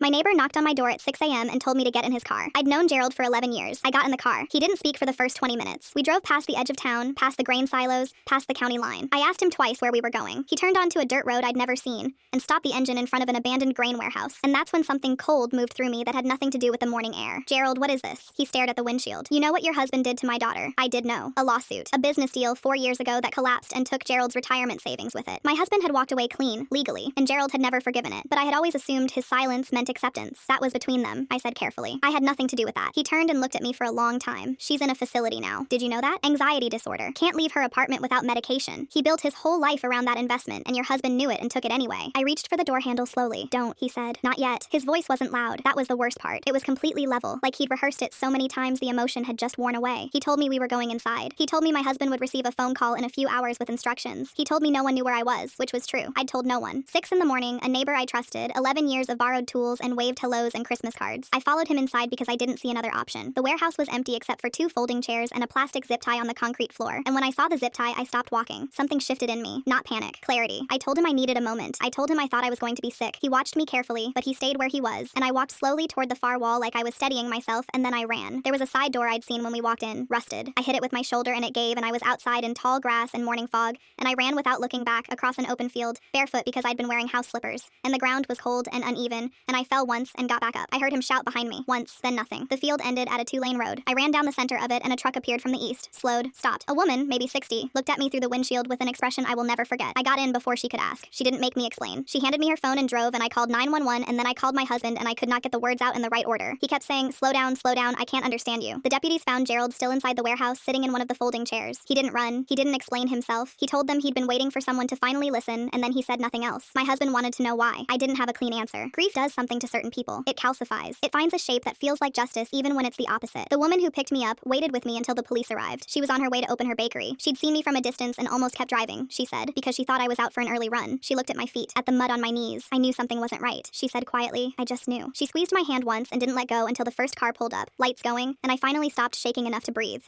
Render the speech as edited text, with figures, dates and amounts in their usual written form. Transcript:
My neighbor knocked on my door at 6 a.m. and told me to get in his car. I'd known Gerald for 11 years. I got in the car. He didn't speak for the first 20 minutes. We drove past the edge of town, past the grain silos, past the county line. I asked him twice where we were going. He turned onto a dirt road I'd never seen and stopped the engine in front of an abandoned grain warehouse. And that's when something cold moved through me that had nothing to do with the morning air. Gerald, what is this? He stared at the windshield. You know what your husband did to my daughter? I did know. A lawsuit. A business deal 4 years ago that collapsed and took Gerald's retirement savings with it. My husband had walked away clean, legally, and Gerald had never forgiven it. But I had always assumed his silence meant acceptance. That was between them, I said carefully. I had nothing to do with that. He turned and looked at me for a long time. She's in a facility now. Did you know that? Anxiety disorder. Can't leave her apartment without medication. He built his whole life around that investment, and your husband knew it and took it anyway. I reached for the door handle slowly. Don't, he said. Not yet. His voice wasn't loud. That was the worst part. It was completely level, like he'd rehearsed it so many times the emotion had just worn away. He told me we were going inside. He told me my husband would receive a phone call in a few hours with instructions. He told me no one knew where I was, which was true. I'd told no one. 6 in the morning, a neighbor I trusted, 11 years of borrowed tools and waved hellos and Christmas cards. I followed him inside because I didn't see another option. The warehouse was empty except for 2 folding chairs and a plastic zip tie on the concrete floor. And when I saw the zip tie, I stopped walking. Something shifted in me. Not panic. Clarity. I told him I needed a moment. I told him I thought I was going to be sick. He watched me carefully, but he stayed where he was. And I walked slowly toward the far wall like I was steadying myself, and then I ran. There was a side door I'd seen when we walked in, rusted. I hit it with my shoulder and it gave, and I was outside in tall grass and morning fog, and I ran without looking back across an open field, barefoot because I'd been wearing house slippers. And the ground was cold and uneven, and I fell once and got back up. I heard him shout behind me. Once, then nothing. The field ended at a 2-lane road. I ran down the center of it and a truck appeared from the east, slowed, stopped. A woman, maybe 60, looked at me through the windshield with an expression I will never forget. I got in before she could ask. She didn't make me explain. She handed me her phone and drove, and I called 911, and then I called my husband, and I could not get the words out in the right order. He kept saying, slow down, I can't understand you. The deputies found Gerald still inside the warehouse, sitting in one of the folding chairs. He didn't run. He didn't explain himself. He told them he'd been waiting for someone to finally listen, and then he said nothing else. My husband wanted to know why. I didn't have a clean answer. Grief does something to certain people. It calcifies. It finds a shape that feels like justice even when it's the opposite. The woman who picked me up waited with me until the police arrived. She was on her way to open her bakery. She'd seen me from a distance and almost kept driving, she said, because she thought I was out for an early run. She looked at my feet, at the mud on my knees. I knew something wasn't right. She said quietly, I just knew. She squeezed my hand once and didn't let go until the first car pulled up, lights going, and I finally stopped shaking enough to breathe.